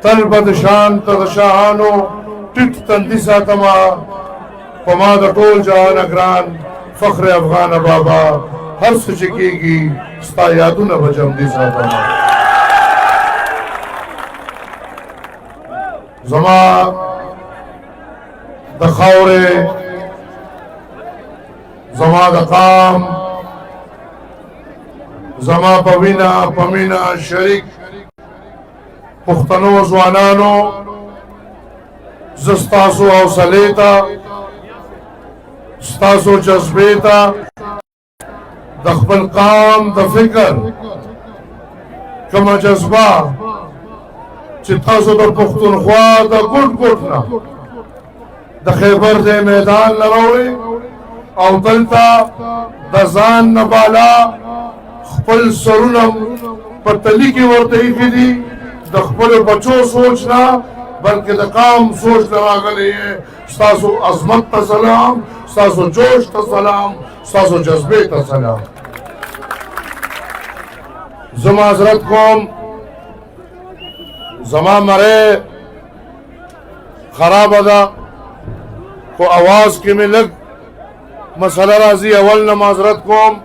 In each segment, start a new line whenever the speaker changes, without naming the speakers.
تل بد شان ته د شاهانو ټیټ تندي ساتما په ما د ټول جهان ګران فخر افغان بابا هر څه چې کېږي ستا یادونه به ژوندي ساتما زما د خاورې زما د قام زما په وینا په مینا شریک پښتنو ځوانانو زه ستاسو حوصلې ته ستاسو جذبې ته د خپل قام د فکر کومه جذبه چې تاسو د پښتونخوا د ګوټ ګوټ نه د خیبر د میدان نه راوړئ او دلته د ځان نه بالا خپل سرونه په تلي کې ورته ایښي دي د خپلو بچو سوچ نه بلکې د قام سوچ نه راغلی یې ستاسو عظمت ته سلام ستاسو جوش ته سلام ستاسو جذبې ته سلام زه معذرت کوم زما مرۍ خرابه ده خو اواز کې مې لږ مسله راځي اول نه معذرت کوم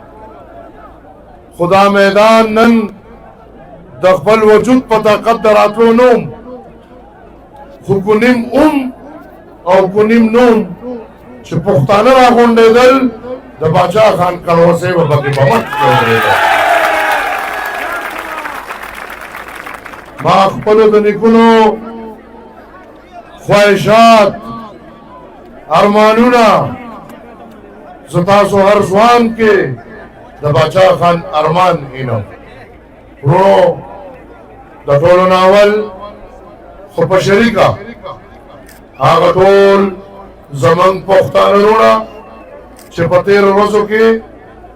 خدا میدان نن د خپل وجود په طاقت د راتلو نوم خو کنیم او کنیم نوم چې پښتانه راغونډېدل د باچا خان کړوسۍ به پکې په مخ کې ودرېده ما خپلو د نیکونو خواهشات ارمانونه زه تاسو هر ځوان کې د باچا خان ارمان اینم ورو د ټولو نه اول خو په شریکه هغه ټول زمونږ پښتانه وروڼه چې په تېرو ورځو کې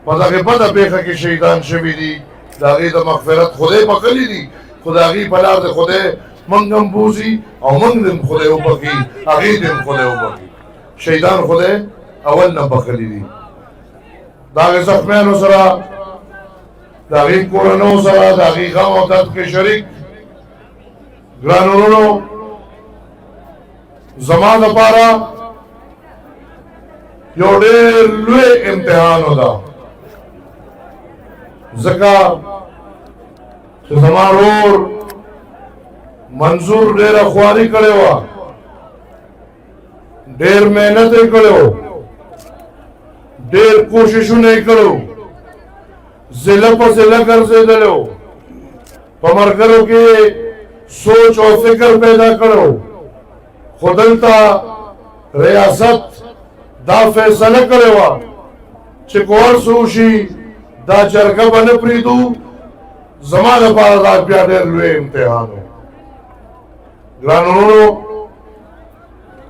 په دغې بده پېښه کې شهیدان شوي دي د هغې د مغفرت خدای بخښلي دي خو د هغې په لار د خدای موږ هم بوځي او موږ هم خدای وبخي هغې دې هم خدای وبخي شهیدان خدای اول نه بخښلي دي د هغې زخمیانو سره د هغې کورنیو سره د هغې غم او درد کې شریک ګرانو وروڼو زما دپاره یو ډېر لوی امتحان ده ځکه چې زما ورور منظور ډېره خواري کړې وه ډېر محنت یې کړی و ډېر کوششونه یې کړو ضلع په ضلع ګرځېدلی و په ملګرو کې سوچ او فکر پیدا کړو خو دلته ریاست دا فیصله کړې وه چې که هر څه وشي دا جرګه به نه پرېږدو زما دپاره دا بیا ډېر لوی امتحان و ګرانو وروڼو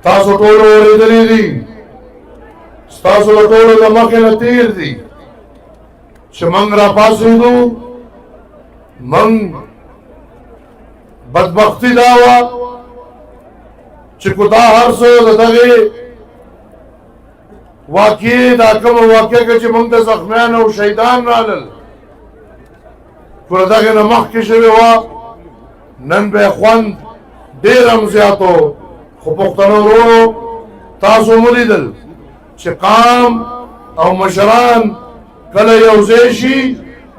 تاسو ټولو اورېدلي دي ستاسو له ټولو د مخې نه تېر دي چې موږ راپاڅېدو موږ بدبختي دا وه چې که دا هر څه د دغې واقعې دا کومه واقعه کې چې موږ د زخمیان او شهیدان رالل که د دغې نه مخکې شوې وه نن به یې خوند ډېر هم زیات و خو پښتنو ورونو تاسو ولیدل چې قام او مشران کله یو ځای شي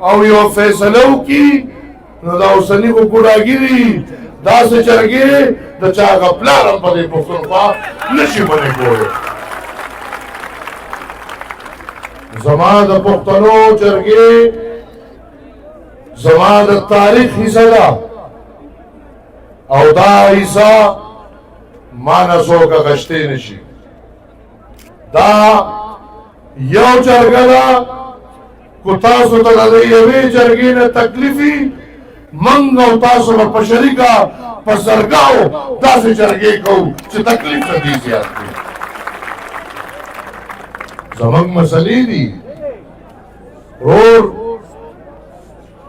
او یو فیصله وکړي نو دا اوسني خو ګوډاګي داسې جرګې د چا هغه پلار هم په دې پښتونخوا نشي بنې کولی زما د پښتنو جرګې زما د تاریخ حصه ده او دا حصه ما نه څوک اخیستی نشي دا یو جرګه ده که تاسو ته د دې یوې جرګې نه تکلیف وي موږ او تاسو به په شریکه په زرګاو داسې جرګې کوو چې تکلیف نه دي زیات کړي زموږ مسلې دي ورور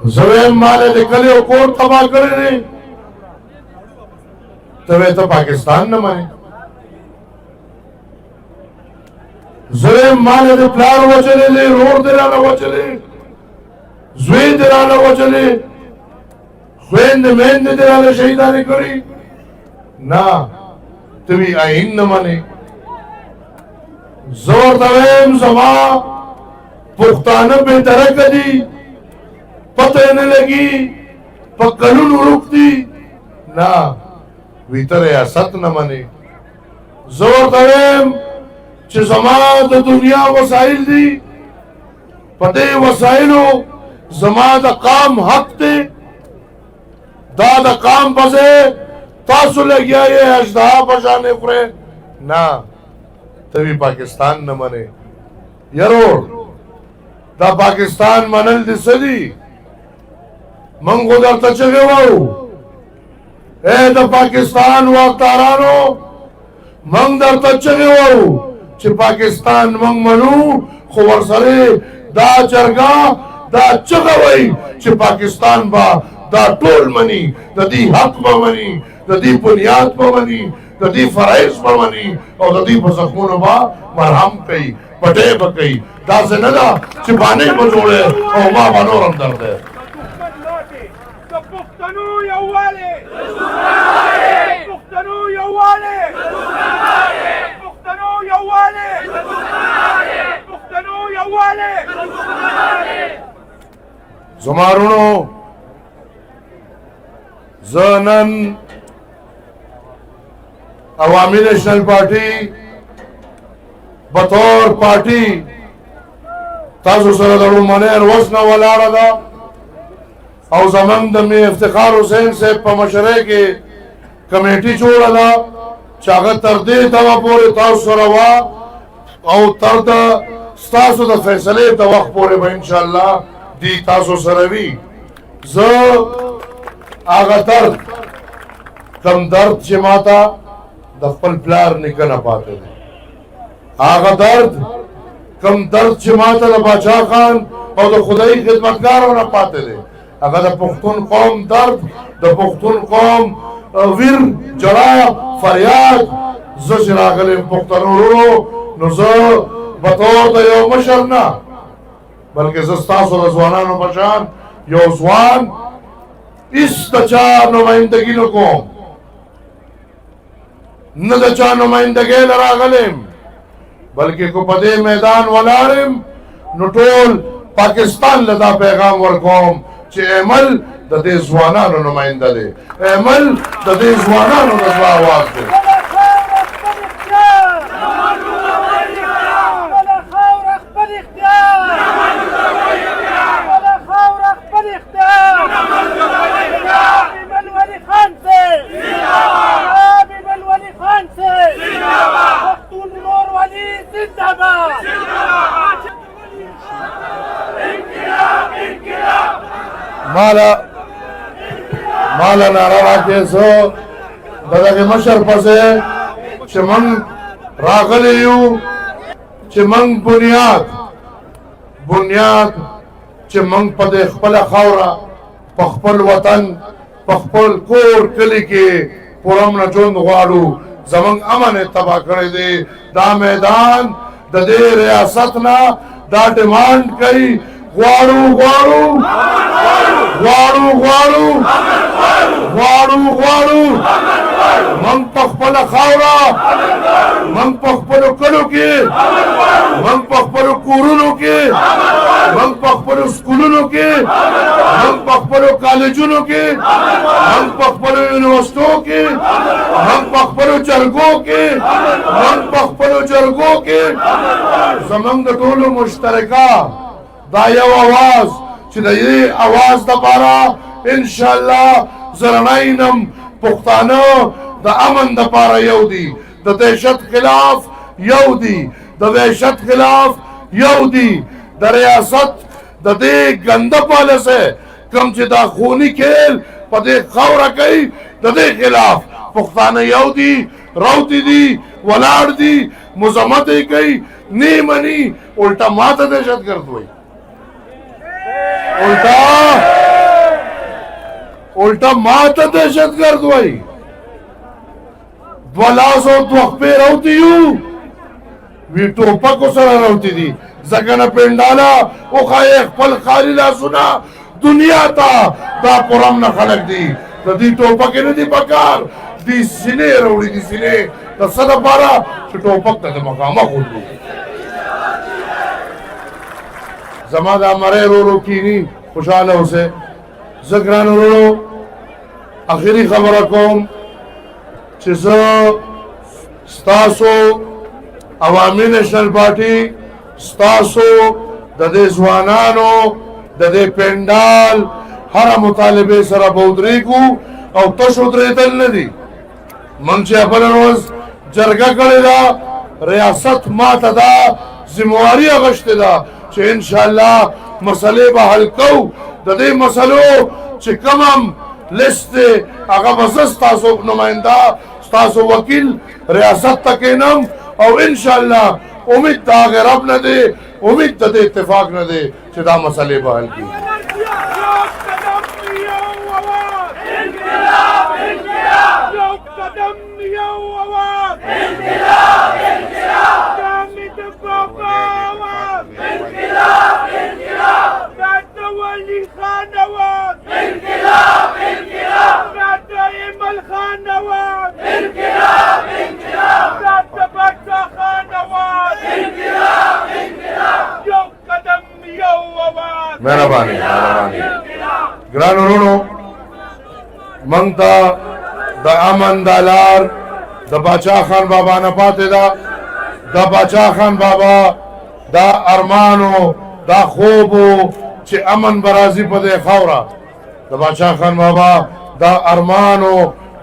زه وایم ما له د کلي او کور تباه کړی دی ته وایې ته پاکستان نه منې زه وایم ما له د پلار وچلی دی ورور دې رانه وچلی زوی دې رانه وچلی خویندې میندې دې راله شهیدانې کړي نه ته وی آئین نه منې زه ورته وایم زما پښتانه بېدرکه دي پته یې نه لګي په کلونو ورک دي نه وی ته ریاست نه منې زه ورته وایم چې زما د دنیا وسایل دي په دې وسایلو زما د قام حق دی دا د قام په ځای تاسو لګیا یې اژدها په شانې خورئ نه ته وی پاکستان نه منې یرو دا پاکستان منل دي څه دي موږ خو درته چغې وایو ای د پاکستان واکدارانو موږ درته چغې وایو چې پاکستان موږ منو خو ورسره دا جرګه دا چغه وایي چې پاکستان به دا ټول مني د دې حق به مني د دې بنیاد به مني د دې فرایض به مني او د دې په زخمونو به مرهم کوي پټې به کوي داسې نه ده چې بانې به جوړې او ما به نور هم درد دی
د پښتنو یووالی پښتنو یووالی پښتنو یووالی پښتنو یووالی
زما وروڼو زه نن عوامي نیشنل پارټي بطور پارټي تاسو سره د لومړنۍ ورځ نه ولاړه ده او زمونږ د میر افتخار حسین صاحب په مشرۍ کې کمیټي جوړه ده چې هغه تر دې دمه پورې تاسو سره وه او تر د ستاسو د فیصلې د وخت پورې به انشاءالله دی تاسو سره وي زه هغه درد کم درد چې ماته د خپل پلار نیکه نه پاتې دی هغه درد کم درد چې ماته د باچا خان او د خدای خدمتګارو نه پاتې دی هغه د پښتون قوم درد د پښتون قوم ویر جړا فریاد زه چې راغلی یم پښتنو وروڼو نو زه بطور د یو مشر نه بلکې زه ستاسو د ځوانانو په شان یو ځوان هېڅ د چا نمایندګي نه کوم نه د چا نمایندګۍ له راغلی یم بلکې که په دې میدان ولاړ یم نو ټول پاکستان له دا پیغام ورکوم چې عمل د دې ځوانانو نماینده دی عمل د دې ځوانانو د زړه اواز دی مالا نعره راکې زه د دغې مشر پسې چې موږ راغلی یو چې موږ بنیاد چې موږ په دې خپله خاوره په خپل وطن په خپل کور کلي کې پرامن ژوند غواړو زموږ امن یې تباه کړی دی دا میدان د دې ریاست نه دا ډیمانډ کوي غواړو من په خپل خاوره من په خپل کلو کې من په خپل کورونو کې من په خپل سکولونو کې من په خپل کالجونو کې من په خپل یونیورسيټو کې من په خپل جرګو کې زمونږ د ټولو مشترکه دا یو आवाज چې د دې आवाज لپاره ان شاء الله زرناینم پښتانه د امن لپاره یو دي د دهشت خلاف یو دي د وحشت خلاف یو دي د ریاست د دې ګنده پالیسه کوم چې دا خونی کېل په دې خاوره کوي د دې خلاف پښتانه یو دي راوتی دي ولاړ دي مزمت یې کوي نه مني الټا ماته دهشتګرد وایي الټا ماته دهشتګرد وایي دولاسو دوخپې راوتی یو وی ټوپکو سره راوتی دي ځکه نه پنډاله وښایې خپل خالي لاسونه دنیا ته دا پرامنه خلک دي د دې ټوپکې نه دي پکار دي سینې راوړي دي سینې د څه دپاره چې ټوپک ته د مخامخ ودرو زما دا مری ورو کینی خوشحاله اوسئ زه ګران ورو اخري خبره کوم چې زه ستاسو عوامي نیشنل پارټي ستاسو د دې ځوانانو د دې پنډال هره مطالبې سره به ودرېږو او تشو درېدل نه دي موږ چې بله ورځ جرګه کړې ده ریاست ماته دا ذمواري اخیستې ده چې انشاءالله مسلې به حل کوو د دې مسلو چې کوم هم لست دی هغه به زه ستاسو نماینده ستاسو وکیل ریاست ته کښېنم او انشاءالله امید د هغې رب نه دی امید د دې اتفاق نه دی چې دا مسلې به حل کړي مهرباني ګران ورونو موږ ته د امن د لار د باچا خان بابا نه پاتې ده د باچا خان بابا دا ارمانو دا خوبو چې امن به راځي په دې خاوره د باچا خان بابا دا ارمانو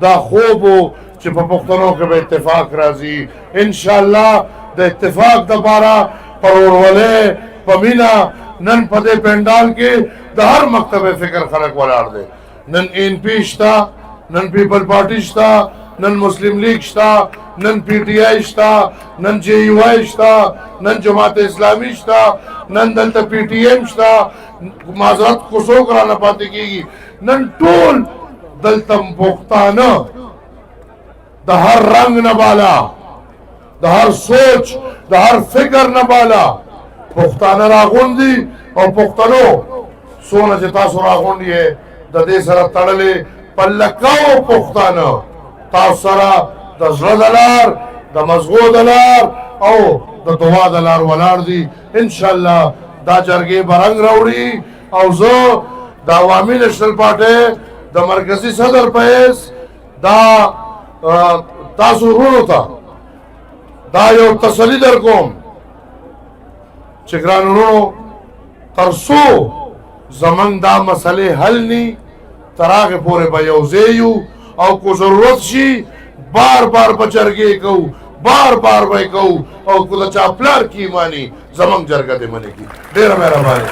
دا خوبو چې په پښتنو کې به اتفاق راځي انشاءالله د اتفاق دپاره په ورورولۍ په مینه نن په دې پنډال کې د هر مکتبه فکر خلک ولاړ دی نن این پی شته نن پیپل پارټي شته نن مسلم لیگ شته نن پی ټی آی شته نن جے یو آی شته نن جماعت اسلامي شته نن دلته پی ټی ایم شته معذرت کو څوک رانه پاتې کېږي نن ټول دلته پښتانه د هر رنګ نه بالا د هر سوچ د هر فکر نه بالا پښتانه راغونډي او پښتنو څونه چې تاسو راغونډي یې د دې سره تړلې په لکاو پښتانه تاسو سره د زړه د لار د مزغو د لار او د دعا د لار ولاړ دي انشاءالله دا جرګې به رنګ راوړي او زه د عوامي نیشنل پارټۍ د مرکزي صدر په حیث دا تاسو وروڼو ته دا یو تسلي در کوم چې ګران وروڼو تر څو زمونږ دا مسلې حل ني تر هغې پورې به یو ځای یو او کو ضرورت شي بار بار به جرګې کوو بار بار به یې کوو او که د چا پلار کې ماني زمونږ جرګه دې منې کړي ډېره مهرباني